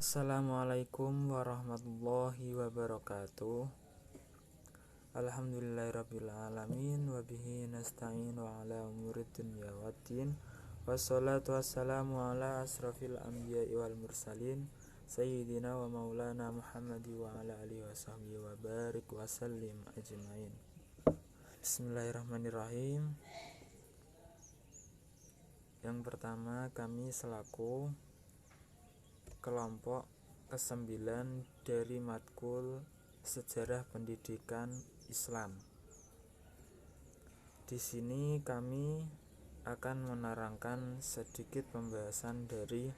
Assalamualaikum warahmatullahi wabarakatuh. Alhamdulillahirrabbilalamin. Wabihi nasta'inu ala umurid dunya waddin. Wassalatu wassalamu ala asrafil anbiya'i wal mursalin Sayyidina wa maulana Muhammadi wa ala alihi wa sahbihi wa barik wa sallim ajma'in. Bismillahirrahmanirrahim. Yang pertama, kami selaku kelompok ke-9 dari matkul Sejarah Pendidikan Islam. Di sini kami akan menerangkan sedikit pembahasan dari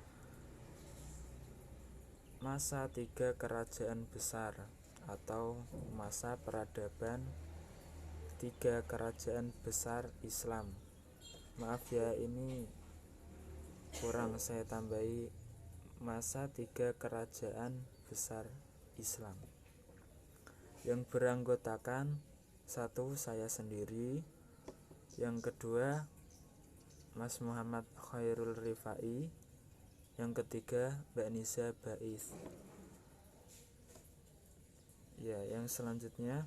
masa 3 kerajaan besar atau masa peradaban 3 kerajaan besar Islam. Maaf ya, ini kurang saya tambahi, masa 3 kerajaan besar Islam yang beranggotakan: 1. Saya sendiri, yang kedua Mas Muhammad Khairul Rifai, yang ketiga Mbak Nisa Baiz. Ya, yang selanjutnya,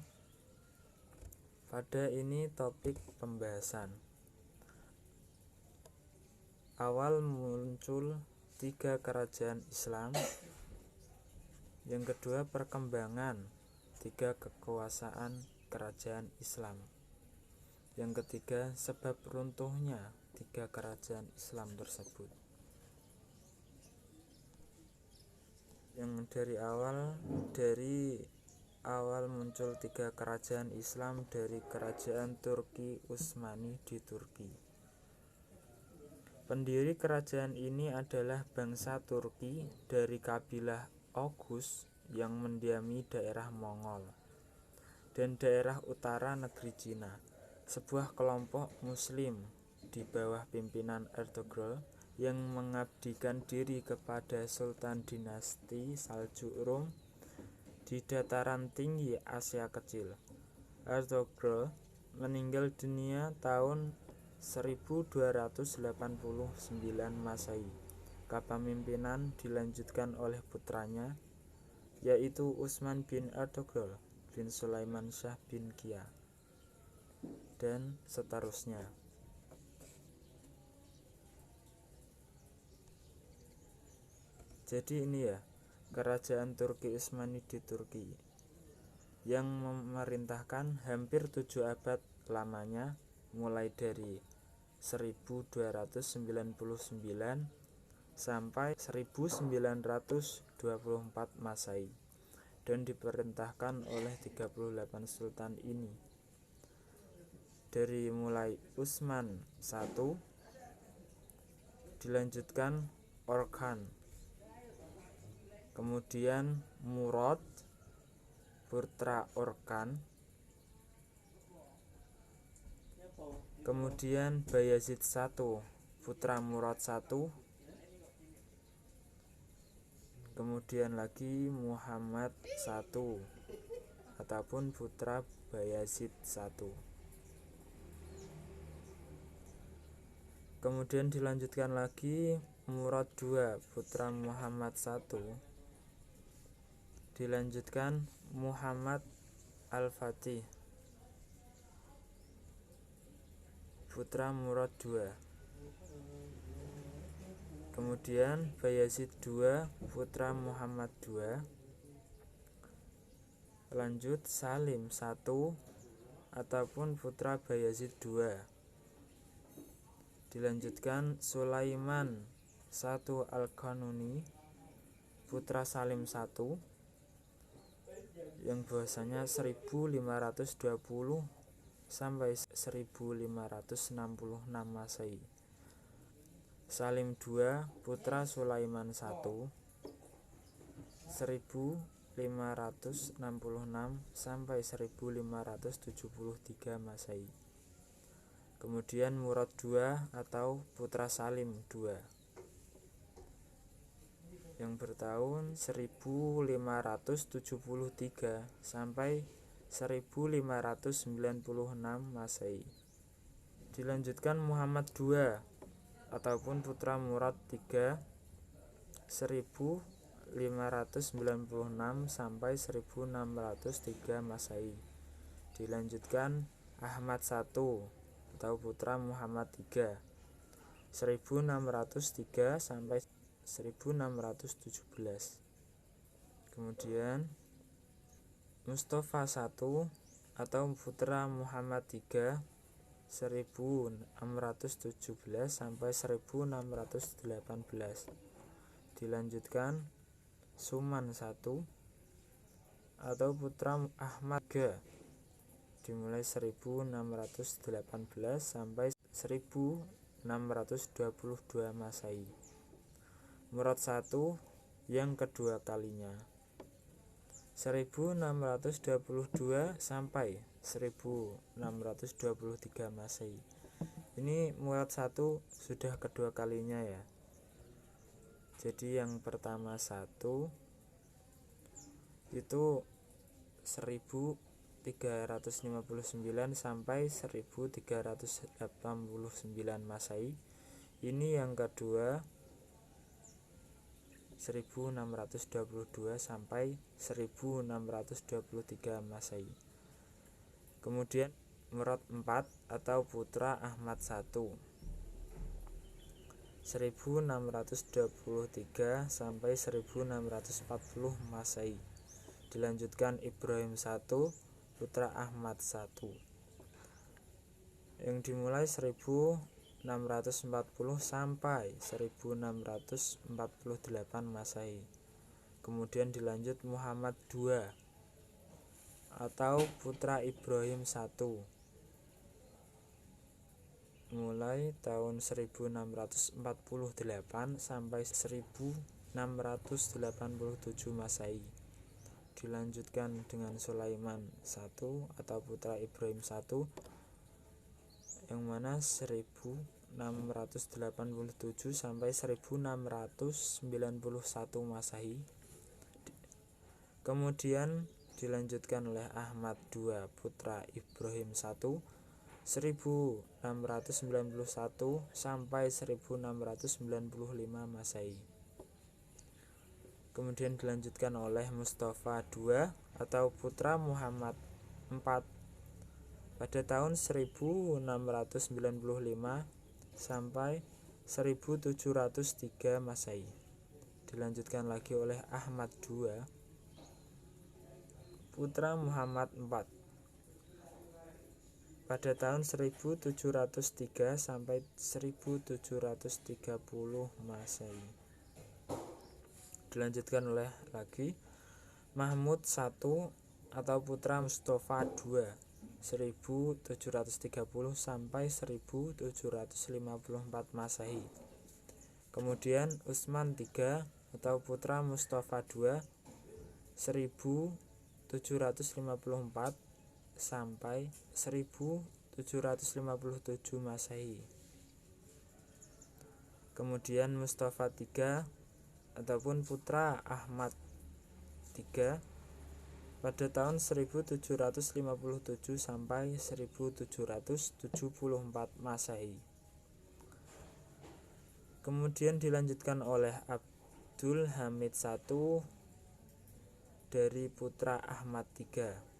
pada ini topik pembahasan. Awal muncul 3 kerajaan Islam. Yang kedua, perkembangan 3 kekuasaan kerajaan Islam. Yang ketiga, sebab runtuhnya 3 kerajaan Islam tersebut. Yang dari awal muncul 3 kerajaan Islam dari kerajaan Turki Utsmani di Turki. Pendiri kerajaan ini adalah bangsa Turki dari kabilah Oghuz yang mendiami daerah Mongol dan daerah utara negeri Cina. Sebuah kelompok muslim di bawah pimpinan Ertugrul yang mengabdikan diri kepada Sultan dinasti Saljuk Rum di dataran tinggi Asia Kecil. Ertugrul meninggal dunia tahun 1289 Masehi. Kepemimpinan dilanjutkan oleh putranya, yaitu Utsman bin Ertugrul bin Sulaiman Shah bin Kia, dan seterusnya. Jadi ini ya, kerajaan Turki Utsmani di Turki yang memerintahkan hampir 7 abad lamanya, mulai dari 1299 sampai 1924 Masehi, dan diperintahkan oleh 38 sultan ini. Dari mulai Utsman I, dilanjutkan Orkhan, kemudian Murad putra Orkhan, kemudian Bayazid I putra Murad I, kemudian lagi Muhammad I ataupun putra Bayazid I. Kemudian dilanjutkan lagi Murad II putra Muhammad I, dilanjutkan Muhammad Al-Fatih putra Murad II, kemudian Bayazid II putra Muhammad II, lanjut Salim I ataupun putra Bayazid II, dilanjutkan Sulaiman I Al-Qanuni putra Salim I, yang bahwasanya 1520 sampai 1566 Masehi. Salim II putra Sulaiman I 1566 sampai 1573 Masehi. Kemudian Murad II atau putra Salim II yang bertahun 1573 sampai 1596 Masehi. Dilanjutkan Muhammad II ataupun putra Murad III 596 sampai 1603 Masehi. Dilanjutkan Ahmad I atau putra Muhammad III 1603 sampai 1617. Kemudian Mustafa I atau putra Muhammad III 1617 sampai 1618. Dilanjutkan Suman I atau putra Ahmad III dimulai 1618 sampai 1622 Masehi. Murad I yang kedua kalinya 1622 sampai 1623 Masehi. Ini Murad I sudah kedua kalinya ya. Jadi yang pertama 1 itu 1359 sampai 1389 Masehi. Ini yang kedua 1622 sampai 1623 Masehi. Kemudian Murad IV atau putra Ahmad I 1623 sampai 1640 Masehi. Dilanjutkan Ibrahim I putra Ahmad I yang dimulai 1640 sampai 1648 Masehi. Kemudian dilanjut Muhammad II atau putra Ibrahim I mulai tahun 1648 sampai 1687 Masehi. Dilanjutkan dengan Sulaiman I atau putra Ibrahim I yang mana 1687 sampai 1691 Masehi. Kemudian dilanjutkan oleh Ahmad II putra Ibrahim I 1691 sampai 1695 Masehi. Kemudian dilanjutkan oleh Mustafa II atau putra Muhammad IV pada tahun 1695 sampai 1703 Masehi. Dilanjutkan lagi oleh Ahmad II putra Muhammad IV pada tahun 1703 sampai 1730 Masehi. Dilanjutkan oleh lagi Mahmud I atau putra Mustafa II 1730 sampai 1754 Masehi. Kemudian Utsman III atau putra Mustafa II 1754 sampai 1757 Masehi. Kemudian Mustafa III ataupun putra Ahmad III pada tahun 1757 sampai 1774 Masehi. Kemudian dilanjutkan oleh Abdul Hamid I dari putra Ahmad III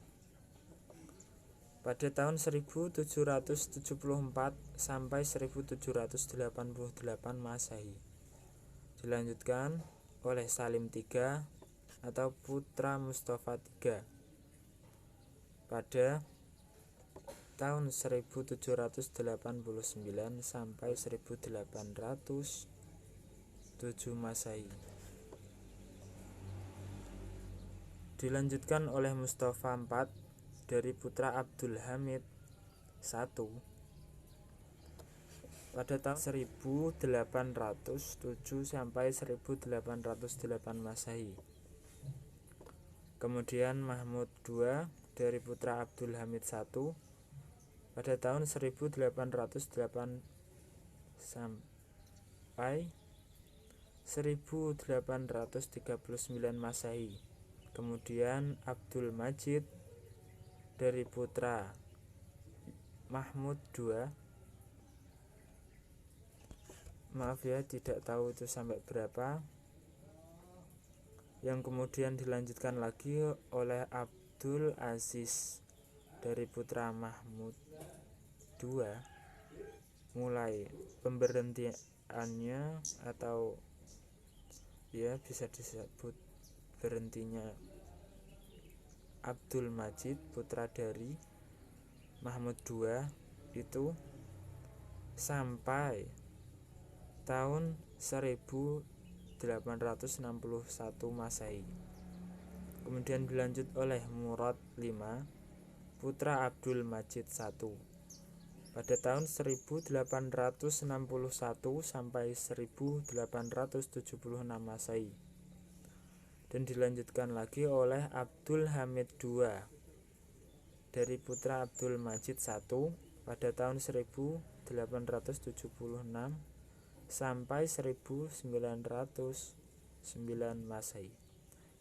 pada tahun 1774 sampai 1788 Masehi. Dilanjutkan oleh Salim III atau putra Mustafa III pada tahun 1789 sampai 1807 Masehi. Dilanjutkan oleh Mustafa IV dari putra Abdul Hamid I pada tahun 1807 sampai 1808 Masehi. Kemudian Mahmud II dari putra Abdul Hamid I pada tahun 1808 sampai 1839 Masehi. Kemudian Abdul Majid dari putra Mahmud II, maaf ya tidak tahu itu sampai berapa, yang kemudian dilanjutkan lagi oleh Abdul Aziz dari putra Mahmud II. Mulai pemberhentiannya atau ya bisa disebut berhentinya Abdul Majid putra dari Mahmud II itu sampai tahun 1861 Masehi. Kemudian dilanjut oleh Murad V putra Abdul Majid I pada tahun 1861 sampai 1876 Masehi. Dan dilanjutkan lagi oleh Abdul Hamid II dari putra Abdul Majid I pada tahun 1876 sampai 1909 Masehi.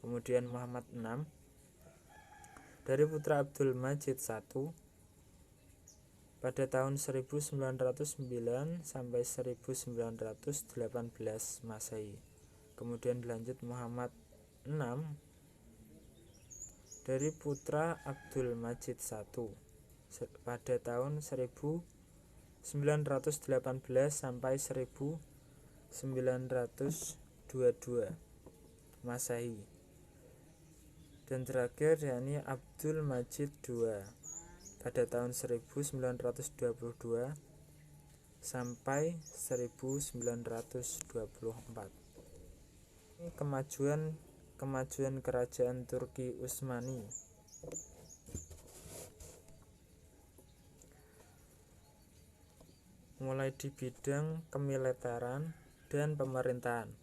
Kemudian Muhammad VI dari putra Abdul Majid I pada tahun 1909 sampai 1918 Masehi. Kemudian dilanjut Muhammad VI dari putra Abdul Majid I pada tahun 1918 sampai 1922 Masehi. Dan terakhir yakni Abdul Majid II pada tahun 1922 sampai 1924. Kemajuan kerajaan Turki Utsmani. Mulai di bidang kemiliteran dan pemerintahan.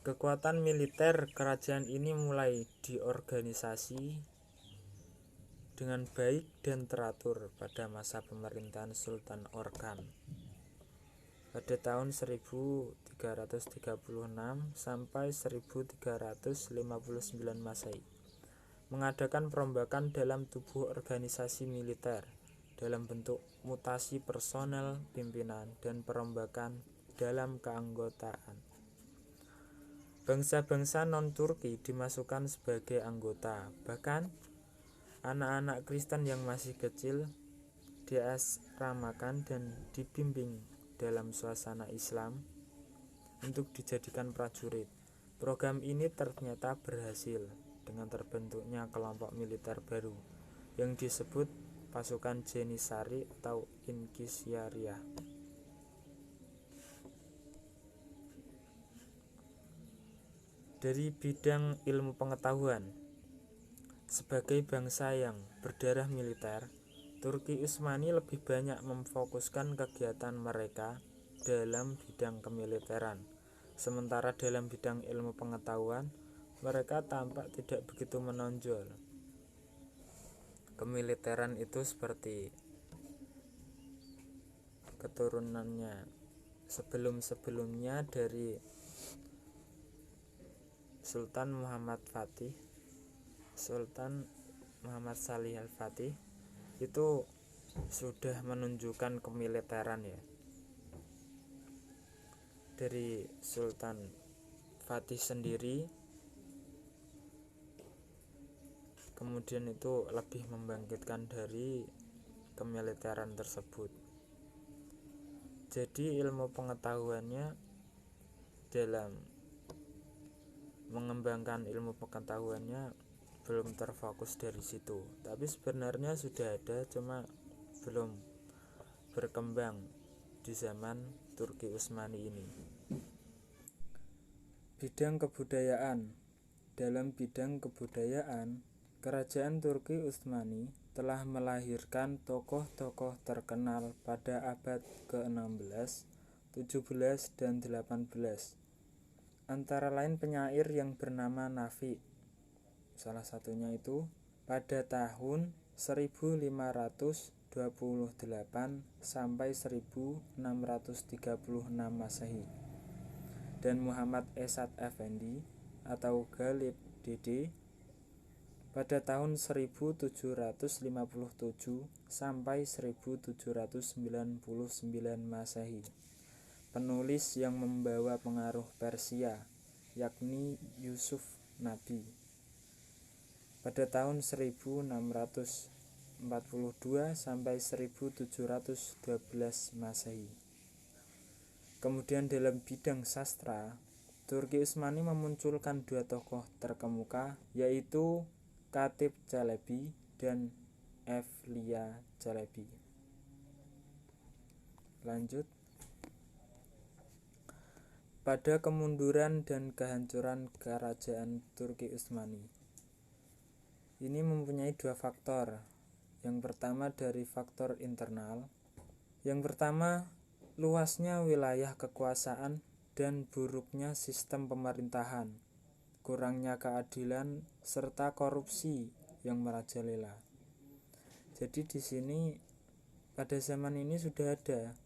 Kekuatan militer kerajaan ini mulai diorganisasi dengan baik dan teratur pada masa pemerintahan Sultan Orkan pada tahun 1336 sampai 1359 Masehi, mengadakan perombakan dalam tubuh organisasi militer dalam bentuk mutasi personel pimpinan dan perombakan dalam keanggotaan. Bangsa-bangsa non-Turki dimasukkan sebagai anggota, bahkan anak-anak Kristen yang masih kecil diasramakan dan dibimbing dalam suasana Islam untuk dijadikan prajurit. Program ini ternyata berhasil dengan terbentuknya kelompok militer baru yang disebut pasukan Janissary atau Inkisyariah. Dari bidang ilmu pengetahuan, sebagai bangsa yang berdarah militer, Turki Utsmani lebih banyak memfokuskan kegiatan mereka dalam bidang kemiliteran. Sementara dalam bidang ilmu pengetahuan, mereka tampak tidak begitu menonjol. Kemiliteran itu seperti keturunannya sebelum-sebelumnya dari Sultan Muhammad Fatih, Sultan Muhammad Salih Al-Fatih itu sudah menunjukkan kemiliteran ya. Dari Sultan Fatih sendiri kemudian itu lebih membangkitkan dari kemiliteran tersebut. Jadi ilmu pengetahuannya dalam mengembangkan ilmu pengetahuannya belum terfokus dari situ, tapi sebenarnya sudah ada, cuma belum berkembang di zaman Turki Utsmani ini. Bidang kebudayaan. Dalam bidang kebudayaan, kerajaan Turki Utsmani telah melahirkan tokoh-tokoh terkenal pada abad ke-16, 17, dan 18. Antara lain penyair yang bernama Nafi. Salah satunya itu pada tahun 1528 sampai 1636 Masehi. Dan Muhammad Esad Effendi atau Ghalib Dede pada tahun 1757 sampai 1799 Masehi. Penulis yang membawa pengaruh Persia yakni Yusuf Nabi pada tahun 1642 sampai 1712 Masehi. Kemudian dalam bidang sastra, Turki Utsmani memunculkan dua tokoh terkemuka, yaitu Katip Çelebi dan Evliya Çelebi. Lanjut. Pada kemunduran dan kehancuran kerajaan Turki Utsmani, ini mempunyai dua faktor. Yang pertama dari faktor internal. Yang pertama, luasnya wilayah kekuasaan dan buruknya sistem pemerintahan, kurangnya keadilan serta korupsi yang merajalela. Jadi di sini pada zaman ini sudah ada.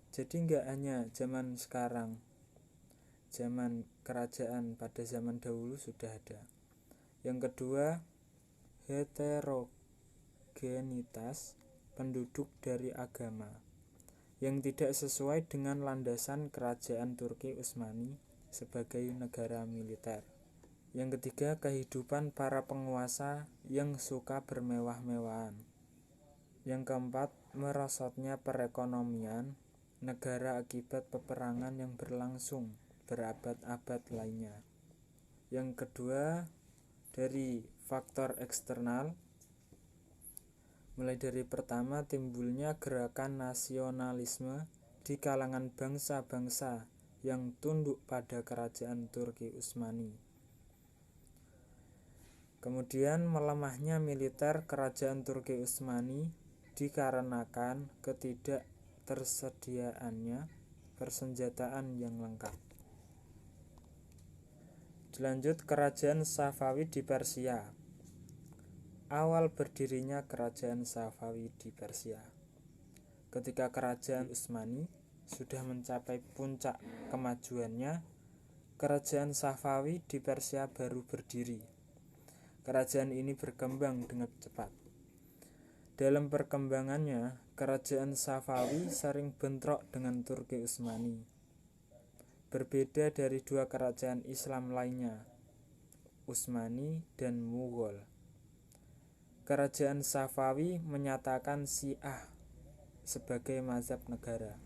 Jadi enggak hanya zaman sekarang, zaman kerajaan pada zaman dahulu sudah ada. Yang kedua, heterogenitas penduduk dari agama yang tidak sesuai dengan landasan kerajaan Turki Utsmani sebagai negara militer. Yang ketiga, kehidupan para penguasa yang suka bermewah-mewahan. Yang keempat, merosotnya perekonomian negara akibat peperangan yang berlangsung berabad-abad lainnya. Yang kedua, dari faktor eksternal, mulai dari pertama, timbulnya gerakan nasionalisme di kalangan bangsa-bangsa yang tunduk pada kerajaan Turki Utsmani. Kemudian melemahnya militer kerajaan Turki Utsmani dikarenakan ketidaktersediaannya persenjataan yang lengkap. Dilanjut, kerajaan Safawi di Persia. Awal berdirinya kerajaan Safawi di Persia. Ketika kerajaan Utsmani sudah mencapai puncak kemajuannya, kerajaan Safawi di Persia baru berdiri. Kerajaan ini berkembang dengan cepat. Dalam perkembangannya, kerajaan Safawi sering bentrok dengan Turki Utsmani. Berbeda dari dua kerajaan Islam lainnya, Utsmani dan Mughal. Kerajaan Safawi menyatakan Syiah sebagai mazhab negara.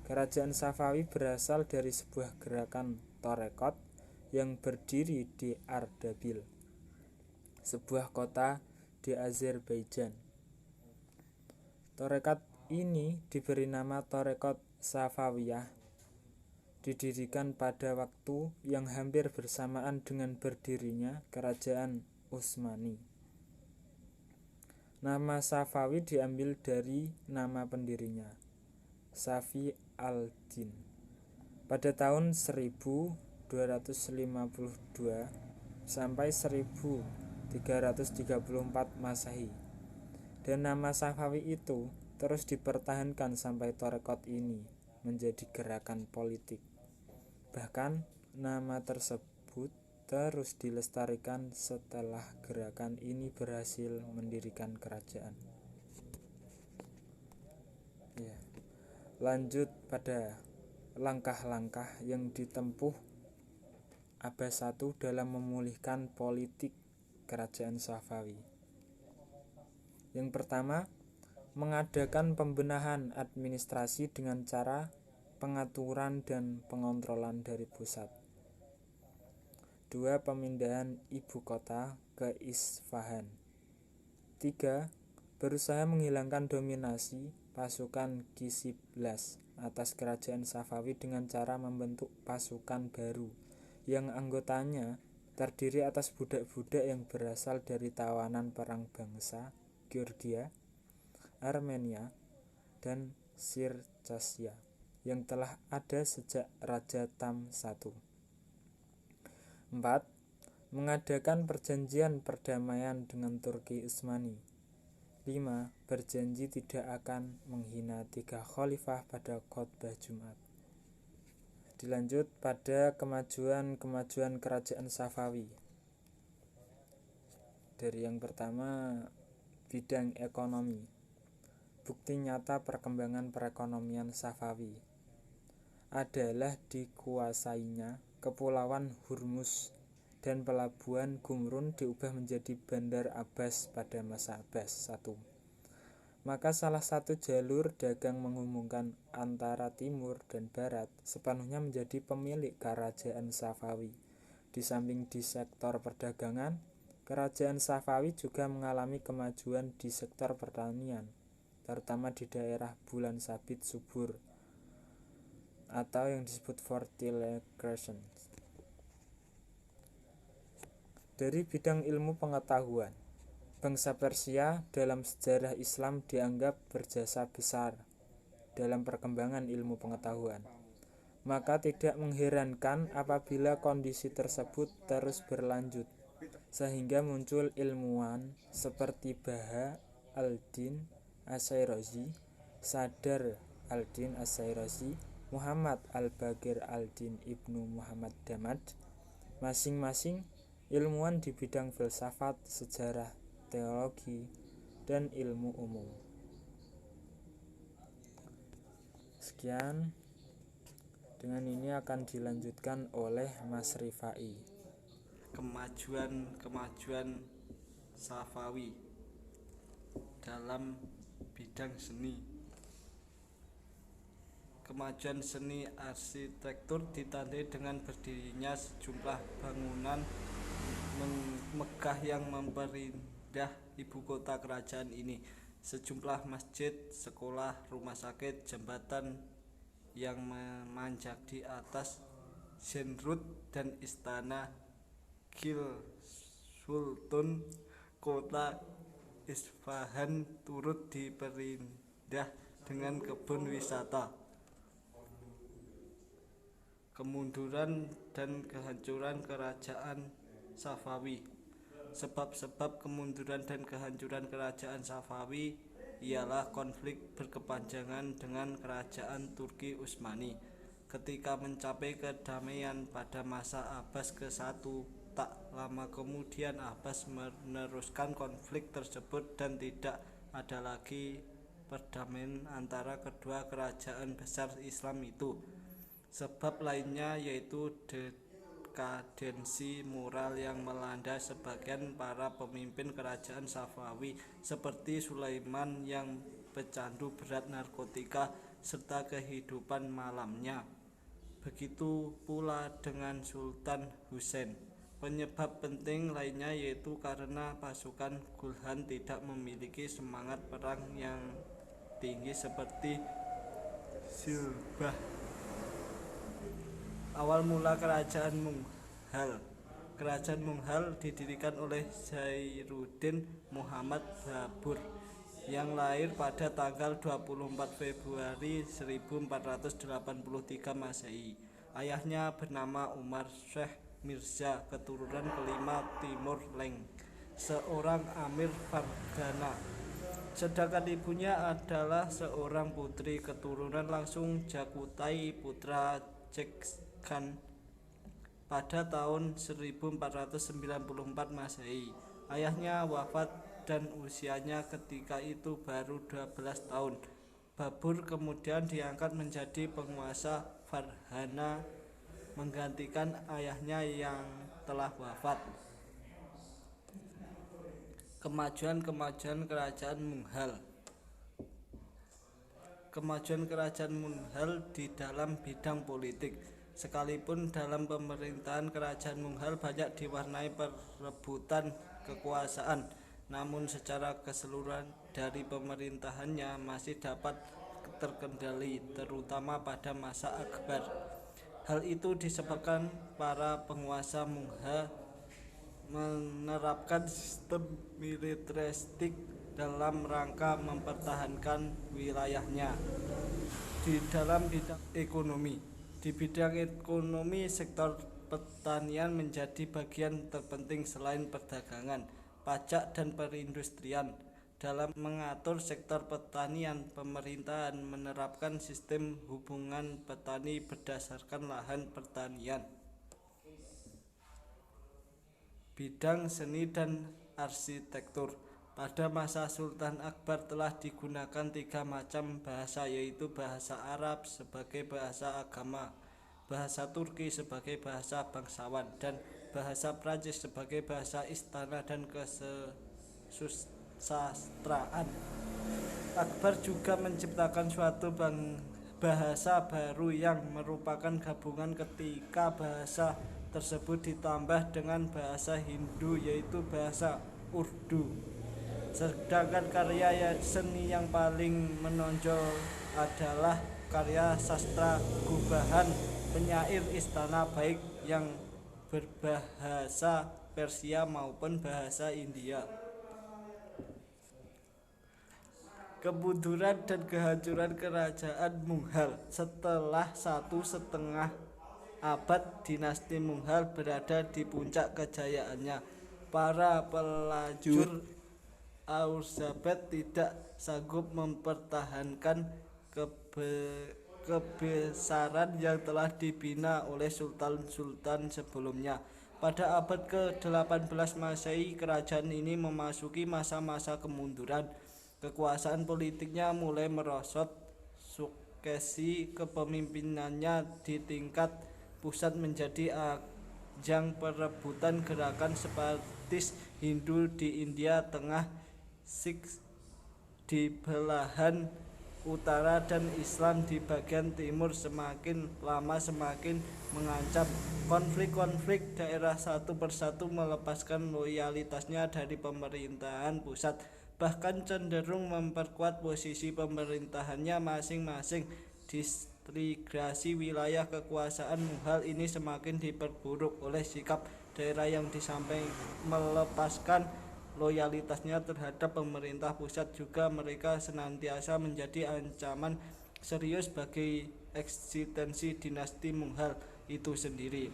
Kerajaan Safawi berasal dari sebuah gerakan Torekot yang berdiri di Ardabil, sebuah kota di Azerbaijan. Torekot ini diberi nama Torekot Safawiyah, didirikan pada waktu yang hampir bersamaan dengan berdirinya kerajaan Utsmani. Nama Safawi diambil dari nama pendirinya, Safi al-Din. Pada tahun 1252 sampai 1334 Masehi. Dan nama Safawi itu terus dipertahankan sampai Torekot ini menjadi gerakan politik. Bahkan nama tersebut terus dilestarikan setelah gerakan ini berhasil mendirikan kerajaan. Lanjut pada langkah-langkah yang ditempuh Abbas I dalam memulihkan politik kerajaan Safawi. Yang pertama, mengadakan pembenahan administrasi dengan cara pengaturan dan pengontrolan dari pusat. 2. Pemindahan ibu kota ke Isfahan. 3. Berusaha menghilangkan dominasi pasukan Kisiblas atas kerajaan Safawi dengan cara membentuk pasukan baru yang anggotanya terdiri atas budak-budak yang berasal dari tawanan perang bangsa Georgia, Armenia, dan Circassia yang telah ada sejak Raja Tam I. 4. Mengadakan perjanjian perdamaian dengan Turki Utsmani. 5. Berjanji tidak akan menghina 3 khalifah pada khotbah Jumat. Dilanjut pada kemajuan kerajaan Safawi. Dari yang pertama, bidang ekonomi. Bukti nyata perkembangan perekonomian Safawi adalah dikuasainya Kepulauan Hormuz dan pelabuhan Gumrun diubah menjadi Bandar Abbas pada masa Abbas I. Maka salah satu jalur dagang menghubungkan antara timur dan barat sepenuhnya menjadi pemilik Kerajaan Safawi. Di samping di sektor perdagangan, Kerajaan Safawi juga mengalami kemajuan di sektor pertanian, terutama di daerah Bulan Sabit subur atau yang disebut fertilization. Dari bidang ilmu pengetahuan, bangsa Persia dalam sejarah Islam dianggap berjasa besar dalam perkembangan ilmu pengetahuan. Maka tidak mengherankan apabila kondisi tersebut terus berlanjut, sehingga muncul ilmuwan seperti Baha al-Din Asyirazi, Sadr al-Din Asyirazi, Muhammad al-Baqir al-Din Ibnu Muhammad Damad, masing-masing ilmuwan di bidang filsafat, sejarah, teologi, dan ilmu umum. Sekian, dengan ini akan dilanjutkan oleh Mas Rifai. Kemajuan Safawi dalam bidang seni. Kemajuan seni arsitektur ditandai dengan berdirinya sejumlah bangunan megah yang memperindah ibu kota kerajaan ini. Sejumlah masjid, sekolah, rumah sakit, jembatan yang memanjat di atas Zenrut dan istana Kil Sultan kota Isfahan turut diperindah dengan kebun wisata. Kemunduran dan kehancuran kerajaan Safawi. Sebab-sebab kemunduran dan kehancuran kerajaan Safawi ialah konflik berkepanjangan dengan kerajaan Turki Utsmani. Ketika mencapai kedamaian pada masa Abbas ke-1, tak lama kemudian Abbas meneruskan konflik tersebut dan tidak ada lagi perdamaian antara kedua kerajaan besar Islam itu. Sebab lainnya yaitu dekadensi moral yang melanda sebagian para pemimpin kerajaan Safawi seperti Sulaiman yang pecandu berat narkotika serta kehidupan malamnya. Begitu pula dengan Sultan Husain. Penyebab penting lainnya yaitu karena pasukan Gulhan tidak memiliki semangat perang yang tinggi seperti Silbah. Awal mula kerajaan Munghal. Kerajaan Munghal didirikan oleh Zainuddin Muhammad Babur yang lahir pada tanggal 24 Februari 1483 Masehi. Ayahnya bernama Umar Syekh Mirza, keturunan kelima Timur Leng, seorang Amir Fargana. Sedangkan ibunya adalah seorang putri keturunan langsung Jakutai putra Cekhan pada tahun 1494 Masehi. Ayahnya wafat dan usianya ketika itu baru 12 tahun. Babur kemudian diangkat menjadi penguasa Farghana menggantikan ayahnya yang telah wafat. Kemajuan kerajaan Munghal. Kemajuan kerajaan Munghal di dalam bidang politik. Sekalipun dalam pemerintahan kerajaan Munghal banyak diwarnai perebutan kekuasaan, namun secara keseluruhan dari pemerintahannya masih dapat terkendali, terutama pada masa Akbar. Hal itu disebabkan para penguasa Mungha menerapkan sistem militeristik dalam rangka mempertahankan wilayahnya. Di dalam bidang ekonomi, sektor pertanian menjadi bagian terpenting selain perdagangan, pajak, dan perindustrian. Dalam mengatur sektor pertanian, pemerintahan menerapkan sistem hubungan petani berdasarkan lahan pertanian. Bidang seni dan arsitektur. Pada masa Sultan Akbar telah digunakan 3 macam bahasa, yaitu bahasa Arab sebagai bahasa agama, bahasa Turki sebagai bahasa bangsawan, dan bahasa Prancis sebagai bahasa istana dan kesusastraan. Akbar juga menciptakan suatu bahasa baru yang merupakan gabungan ketika bahasa tersebut ditambah dengan bahasa Hindu, yaitu bahasa Urdu. Sedangkan karya seni yang paling menonjol adalah karya sastra gubahan penyair istana, baik yang berbahasa Persia maupun bahasa India. Kemunduran dan kehancuran kerajaan Mughal. Setelah 1,5 abad dinasti Mughal berada di puncak kejayaannya, para pelajur Aurangzeb tidak sanggup mempertahankan kebesaran yang telah dibina oleh sultan-sultan sebelumnya. Pada abad ke-18 Masehi, kerajaan ini memasuki masa-masa kemunduran. Kekuasaan politiknya mulai merosot, suksesi kepemimpinannya di tingkat pusat menjadi ajang perebutan gerakan separatis Hindu di India Tengah, Sikh di belahan utara, dan Islam di bagian timur semakin lama semakin mengancam. Konflik-konflik daerah satu persatu melepaskan loyalitasnya dari pemerintahan pusat, bahkan cenderung memperkuat posisi pemerintahannya masing-masing. Disintegrasi wilayah kekuasaan Mughal ini semakin diperburuk oleh sikap daerah yang di samping melepaskan loyalitasnya terhadap pemerintah pusat, juga mereka senantiasa menjadi ancaman serius bagi eksistensi dinasti Mughal itu sendiri.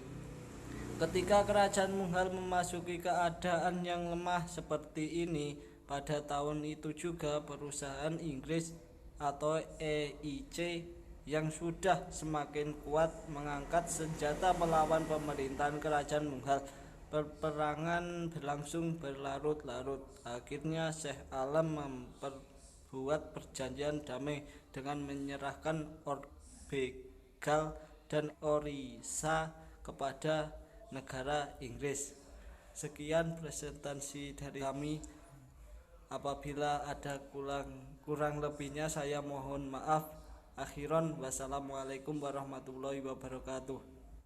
Ketika kerajaan Mughal memasuki keadaan yang lemah seperti ini, pada tahun itu juga perusahaan Inggris atau EIC yang sudah semakin kuat mengangkat senjata melawan pemerintahan kerajaan Mughal. Peperangan berlangsung berlarut-larut. Akhirnya Syekh Alam memperbuat perjanjian damai dengan menyerahkan Bengal dan Orissa kepada negara Inggris. Sekian presentasi dari kami. Apabila ada kurang lebihnya saya mohon maaf. Akhiron, wassalamualaikum warahmatullahi wabarakatuh.